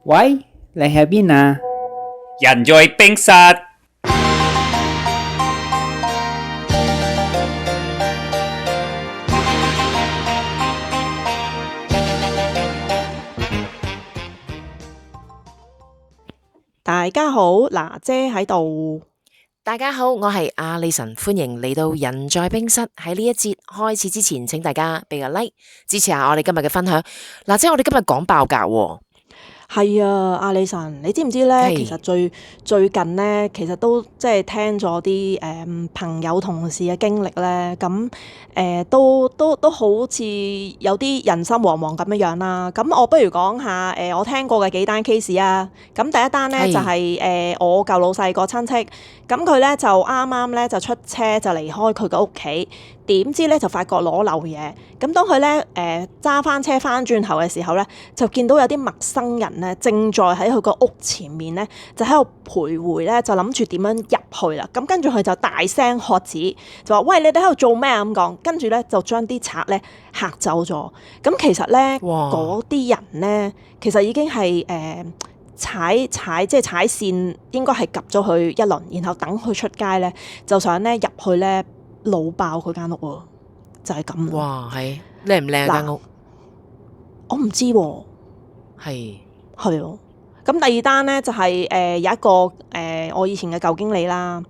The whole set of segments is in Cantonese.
喂，你喺邊啊？人在冰室，大家好，娜姐喺度。大家好，我係阿李神，歡迎嚟到人在冰室。喺呢一節開始之前，請大家俾個 like 支持下我哋今日嘅分享。嗱，即係我哋今日講爆格喎。係啊，阿李神，你知唔知咧？係其實最近咧，其實都即係聽咗啲朋友同事嘅經歷咧，咁都好似有啲人心惶惶咁樣樣啦。咁我不如講下我聽過嘅幾單 case 啊。咁第一單咧係就係我舊老細個親戚，咁佢咧就啱啱咧就出車就離開佢嘅屋企。點知咧就發覺攞漏嘢，咁當佢咧揸翻車翻轉頭嘅時候咧，就見到有啲陌生人咧正在喺佢個屋前面咧，就喺度徘徊咧，就諗住點樣入去啦。咁跟住佢就大聲喝止，就話：喂，你哋喺度做咩啊？咁講，跟住咧就將啲賊咧嚇走咗。咁其實咧哇嗰啲人咧，其實已經係踩線，應該係及咗佢一輪，然後等佢出街咧，就想咧入去咧。老爆佢間屋喎，就係咁。哇，係靚唔靚間屋？我唔知喎，係係啊。咁第二單咧就係有一個我以前嘅舊經理啦。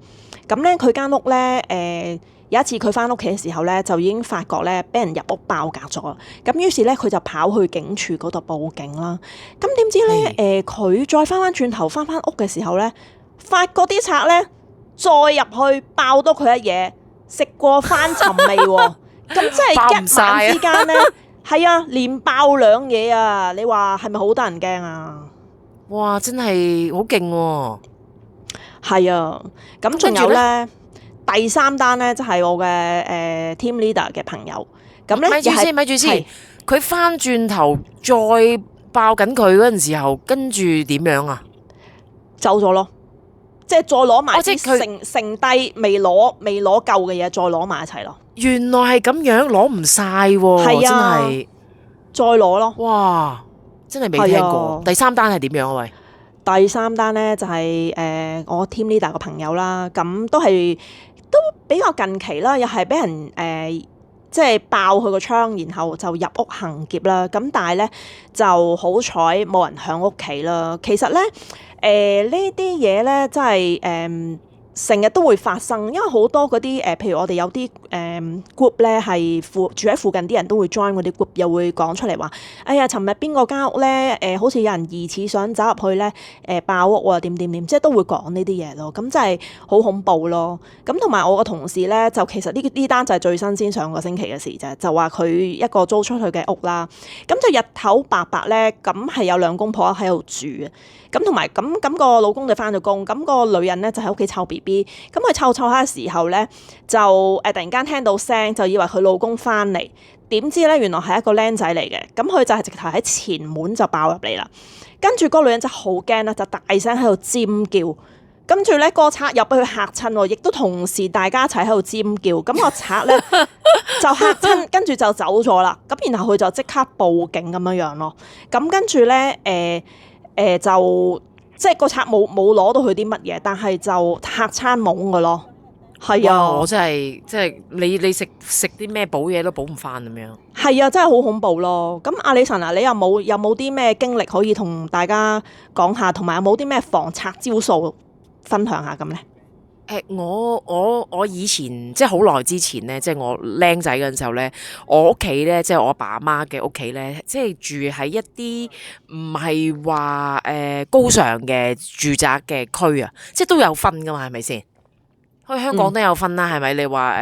咁咧佢間屋咧有一次佢翻屋企嘅時候咧，就已經發覺咧俾人入屋爆格咗。咁於是咧佢就跑去警署嗰度報警啦。咁點知咧佢再翻轉頭翻屋嘅時候咧，發覺啲賊咧再入去爆多佢一嘢。食過翻尋味喎，咁即係一晚之間咧，係啊，連爆兩嘢啊！你話係咪好得人驚啊？哇，真係好勁喎！係啊，咁仲有咧第三單咧，就係我嘅team leader 嘅朋友，咁咧咪住先，佢翻轉頭再爆緊佢嗰陣時候，跟住點樣啊？走咗咯。即係再攞埋即係剩低未攞夠嘅嘢，再攞埋一齊咯。原來係咁樣，攞唔晒喎，係啊，真係再攞咯。哇，真係未聽過。啊、第三單係點樣啊？喂，第三單咧就係我 team leader 個朋友啦，咁都比較近期啦，又係俾人即係爆佢個窗，然後就入屋行劫啦。咁但係咧就好彩冇人響屋企啦。其實咧呢啲嘢咧真係成日都會發生，因為好多嗰啲譬如我哋有啲group 咧係住喺附近啲人都會 join 嗰啲 group，又會講出嚟話：哎呀，尋日邊個間屋咧好似有人疑似想走入去咧爆屋啊，點，即係都會講呢啲嘢咯。咁真係好恐怖咯。咁同埋我個同事咧，就其實呢單就係最新鮮上個星期嘅事啫，就話佢一個租出去嘅屋啦，咁就日頭白白咧，咁係有兩公婆喺度住嘅。咁同埋咁個老公就翻咗工，咁個女人咧就喺屋企湊 BB，咁佢湊下嘅時候咧，就突然間聽到聲，就以為佢老公翻嚟，點知咧原來係一個僆仔嚟嘅，咁佢就係直頭喺前門就爆入嚟啦，跟住嗰個女人就好驚啦，就大聲喺度尖叫，跟住咧個賊又俾佢嚇親喎，亦都同時大家一齊喺度尖叫，咁個賊咧就嚇親，跟住就走咗啦，咁然後佢就即刻報警咁樣咯，咁跟住咧就即係個賊冇攞到佢啲乜嘢，但係就嚇餐懵嘅咯，係啊，我真係即係你食啲咩補嘢都補唔翻咁樣。係啊，真係好恐怖咯。咁阿李神啊，你有冇啲咩經歷可以同大家講下，同埋有冇啲咩防賊招數分享下咁咧？我以前即係好耐之前咧，即係我僆仔嗰陣時候咧，我屋企咧，即係我阿爸阿媽嘅屋企咧，即係住喺一啲唔係話高尚嘅住宅嘅區啊，即係都有分噶嘛，係咪先？去香港都有分啦，係咪？你話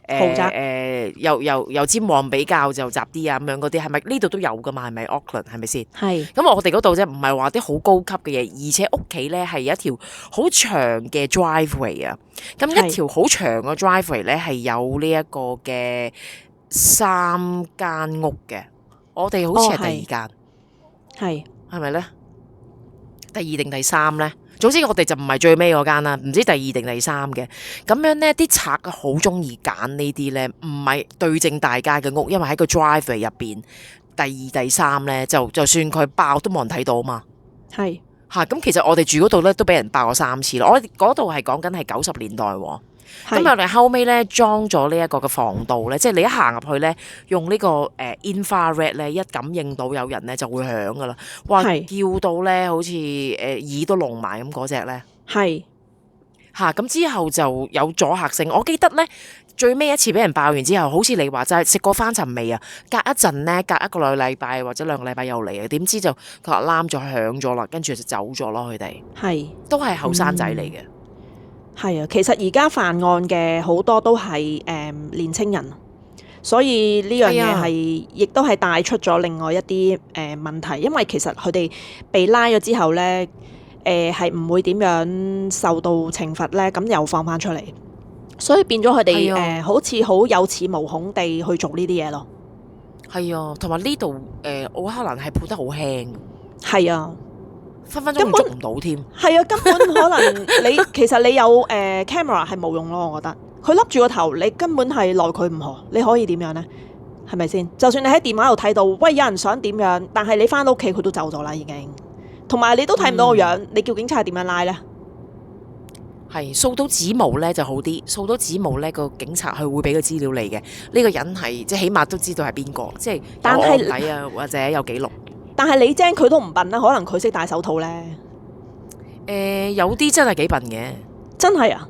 豪宅由尖旺比較就雜啲啊咁樣嗰啲，係咪呢度都有噶嘛？係咪 Auckland 係咪先？係。咁我哋嗰度啫，唔係話啲好高級嘅嘢，而且屋企咧係有一條好長嘅 driveway 啊。咁一條好長嘅 driveway 咧係有呢一個嘅3間屋嘅，我哋好似係第二間，係咪咧？第二定第三咧？總之我哋就唔係最尾嗰間啦，唔知第二定第三嘅。咁樣咧，啲賊好中意揀呢啲咧，唔係對正大街嘅屋，因為喺個 driveway 入邊，第二第三咧就算佢爆都冇人睇到嘛。係咁其實我哋住嗰度咧都俾人爆過3次咯。我哋嗰度係講緊係90年代喎。咁我哋後尾咧裝咗呢一個嘅防盜咧，即係你一行入去咧，用呢個infrared 咧，一感應到有人咧就會響噶啦。哇！叫到咧好似耳都聾埋咁嗰隻咧。係咁之後就有阻嚇性。我記得咧最尾一次俾人爆完之後，好似你話齋食過翻尋味啊。隔一陣咧，隔一個禮拜或者2個禮拜又嚟啊。點知就佢話攬咗響咗啦，跟住就走咗咯。佢哋都係後生仔嚟嘅。係啊，其實而家犯案嘅好多都係年青人，所以呢樣嘢係亦都係帶出咗另外一啲問題，因為其實佢哋被拉咗之後咧，係唔會點樣受到懲罰咧，咁又放翻出嚟，所以變咗佢哋好似好有恃無恐地去做呢啲嘢咯。係啊，同埋呢度奧克蘭係判得好輕。係啊。分分鐘捉唔到添，係啊，根本可能其實你有camera 係冇用咯，我覺得佢笠住個頭，你根本係奈佢唔何，你可以點樣呢？係咪先？就算你喺電話度睇到，喂，有人想點樣，但係你翻到屋企佢都走咗啦，已經，同埋你都睇唔到個樣，你叫警察係點樣拉呢？係掃到指模呢就好啲，掃到指模呢個警察佢會俾個資料你嘅，呢個人係即係起碼都知道係邊個，即係有案底啊或者有記錄。但係你精佢都唔笨啦，可能佢識戴手套咧。有啲真係幾笨嘅，真係啊，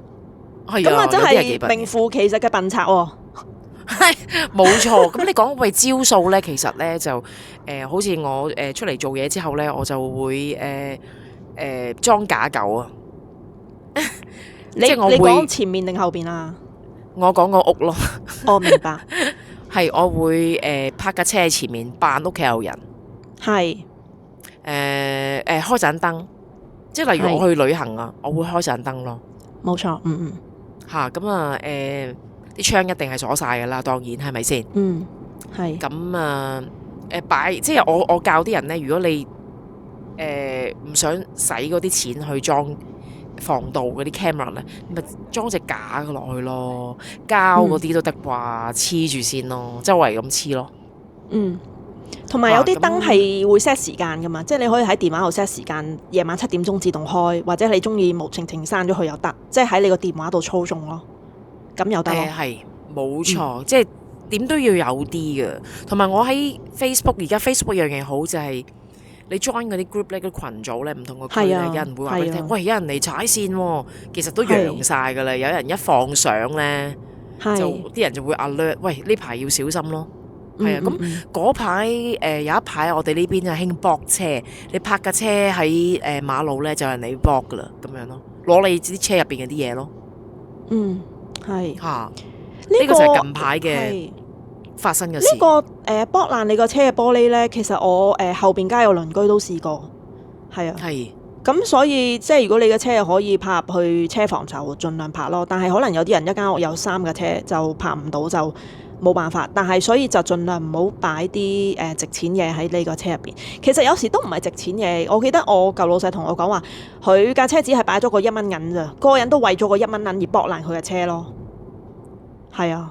咁啊真係名副其實嘅笨賊喎。係冇錯。咁你講為招數咧，其實咧就好似我出嚟做嘢之後咧，我就會裝假狗啊。你講前面定後邊啊？我講個屋咯。我明白。係我會泊架車喺前面，扮屋企有人。係開盞燈，即係例如我去旅行啊，我會開盞燈咯。冇錯，咁啊啲窗一定係鎖晒噶啦，當然係咪先？係咁啊擺，即係我教啲人咧，如果你唔想使嗰啲錢去裝防盜嗰啲 camera 咧，咪裝隻假嘅落去咯，膠嗰啲都得啩，黐住先咯，周圍咁黐咯。同埋有啲燈係會 set 時間噶嘛，即係你可以喺電話度 set 時間，夜晚7點鐘自動開，或者你中意無情情閂咗佢又得，即係喺你個電話度操縱咯，咁又得咯。係冇錯，即係點都要有啲嘅。同埋我喺 Facebook， 而家 Facebook 有樣嘢好就係你 join 嗰啲 group 咧，嗰群組咧，唔同個區咧，有人會話俾你聽，喂，有人嚟踩線喎，其實都揚晒噶啦，有人一放相咧，就啲人就會 alert，喂，呢排要小心咯。係啊，咁嗰排有一排我哋呢邊就興駁車，你泊架車喺馬路咧，就有人嚟駁噶啦，咁樣咯，攞你啲車入邊嘅啲嘢咯。係嚇，呢個就係近排嘅發生嘅事。呢個駁爛你個車嘅玻璃咧，其實我後邊街有鄰居都試過，係啊。係。咁所以即係如果你嘅車可以泊入去車房，就盡量泊咯。但係可能有啲人一間屋有3架車，就泊唔到就冇辦法，但係所以就盡量唔好擺啲值錢嘢喺呢個車入邊。其實有時都唔係值錢嘢，我記得我舊老細同我講話，佢架車只係擺咗個1蚊銀咋，個人都為咗個1蚊銀而駁爛佢嘅車咯。係啊，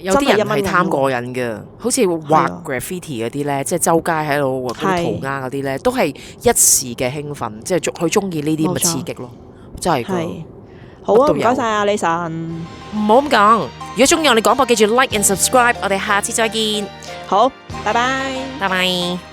有啲人係貪過癮嘅，好似畫 graffiti 嗰啲咧，即係周街喺度畫嗰啲塗鴉嗰啲咧，都係一時嘅興奮，即係佢中意呢啲咁嘅刺激咯，真係㗎。好啊，唔該晒啊，李晨。唔好咁講，如果中意我哋廣播，記住 like and subscribe，我哋下次再見。好，拜拜，拜拜。